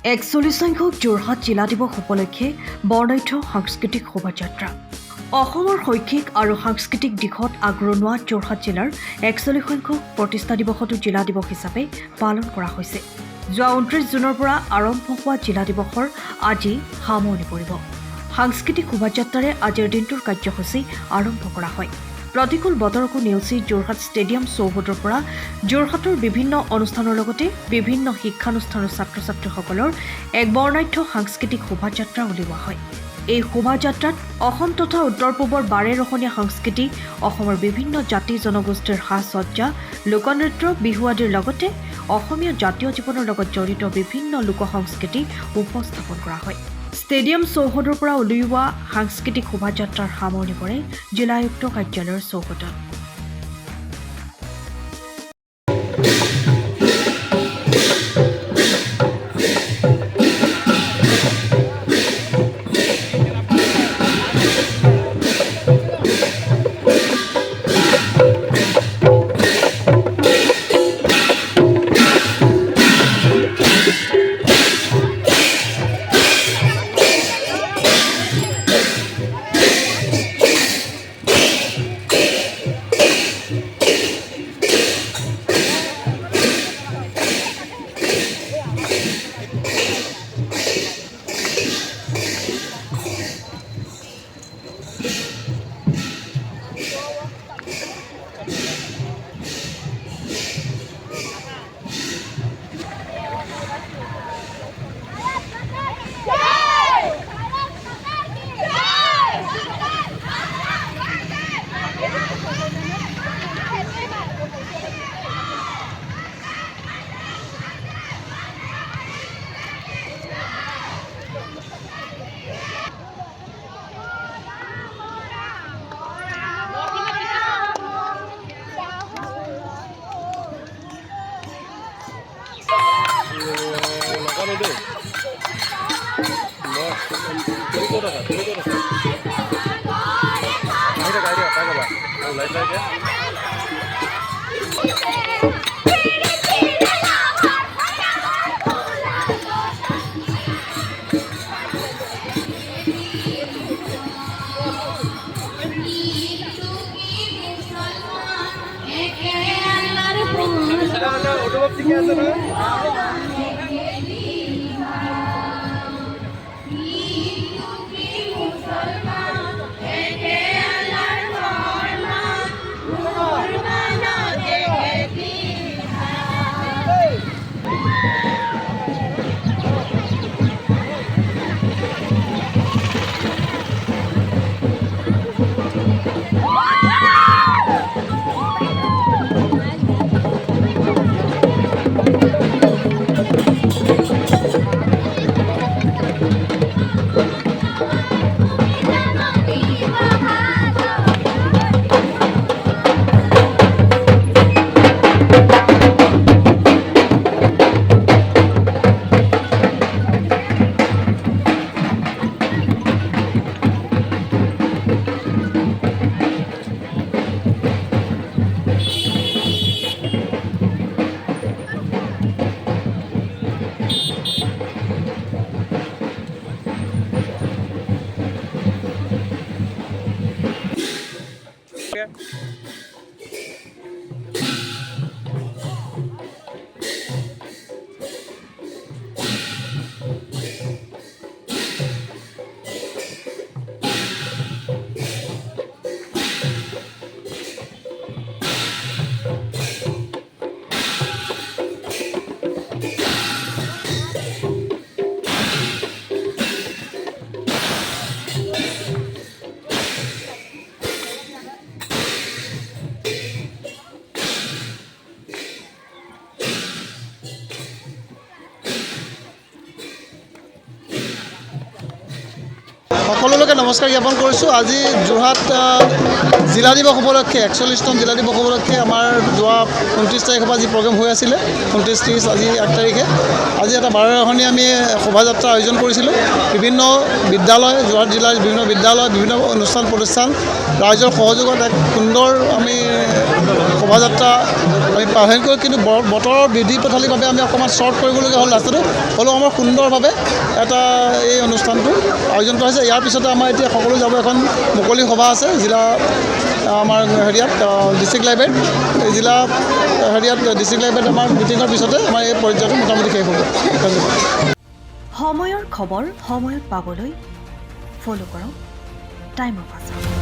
41 সংখ্যক যোৰহাট জিলা দিৱস উপলক্ষে বৰ্ণাঢ্য সাংস্কৃতিক শোভাযাত্ৰা। অসমৰ শৈক্ষিক আৰু সাংস্কৃতিক দিশত আগৰণুৱা যোৰহাট জিলাৰ 41 সংখ্যক প্ৰতিষ্ঠা দিৱসতো জিলা দিৱস হিচাপে পালন কৰা হৈছে। যোৱা 29 জুনৰ পৰা আৰম্ভ হোৱা জিলা দিৱসৰ আজি সামৰণি পৰিব। সাংস্কৃতিক শোভাযাত্ৰাৰে আজিৰ দিনটোৰ কাৰ্যসূচী আৰম্ভ কৰা হয়। প্ৰতিকূল বতৰকো নেওচি যোৰহাট ষ্টেডিয়াম চৌহদৰ পৰা যোৰহাটৰ বিভিন্ন অনুষ্ঠানৰ লগতে বিভিন্ন শিক্ষানুষ্ঠানৰ ছাত্ৰ ছাত্ৰীসকলৰ এক বৰ্ণাঢ্য সাংস্কৃতিক শোভাযাত্ৰা উলিওৱা হয়। এই শোভাযাত্ৰাত অসম তথা উত্তৰ পূবৰ বাৰেৰহণীয়া সংস্কৃতি, অসমৰ বিভিন্ন জাতি জনগোষ্ঠীৰ সাজ সজ্জা, লোকনৃত্য, বিহু আদিৰ লগতে অসমীয়া জাতীয় জীৱনৰ লগত জড়িত বিভিন্ন লোক সংস্কৃতি উপস্থাপন কৰা হয়। ষ্টেডিয়াম চৌহদৰ পৰা উলিওৱা সাংস্কৃতিক শোভাযাত্ৰাৰ সামৰণি পৰে জিলা আয়ুক্ত কাৰ্যালয়ৰ চৌহদত। সকলোকে নমস্কাৰ জ্ঞাপন কৰিছোঁ। আজি যোৰহাট জিলা দিৱস উপলক্ষে 41তম জিলা দিৱস উপলক্ষে আমাৰ যোৱা 29 তাৰিখৰ পৰা যি প্ৰগ্ৰেম হৈ আছিলে 29, 30 আজি 1 তাৰিখে আজি এটা বাৰেৰহণীয়া আমি শোভাযাত্ৰা আয়োজন কৰিছিলোঁ। বিভিন্ন বিদ্যালয়, যোৰহাট জিলাৰ বিভিন্ন বিদ্যালয়, বিভিন্ন অনুষ্ঠান প্ৰতিষ্ঠান ৰাইজৰ সহযোগত এক সুন্দৰ আমি শোভাযাত্ৰা আমি পালন কৰোঁ, কিন্তু বতৰৰ বিধি পথালিৰ বাবে আমি অকণমান শ্বৰ্ট কৰিবলগীয়া হ'ল ৰাস্তাটো। হ'লেও আমাৰ সুন্দৰভাৱে এটা এই অনুষ্ঠানটো আয়োজন কৰা হৈছে। ইয়াৰ পিছতে আমাৰ এতিয়া সকলো যাব এখন মুকলি সভা আছে জিলা আমাৰ হেৰিয়াত ডিষ্ট্ৰিক্ট লাইব্ৰেৰীত। এই জিলা হেৰিয়াত ডিষ্ট্ৰিক্ট লাইব্ৰেৰীত আমাৰ মিটিঙৰ পিছতে আমাৰ এই পৰ্যায়টো মোটামুটি শেষ হ'ব। ধন্যবাদ। সময়ৰ খবৰ সময়ত পাবলৈ ফ'ল' কৰক টাইম অফ আছাম।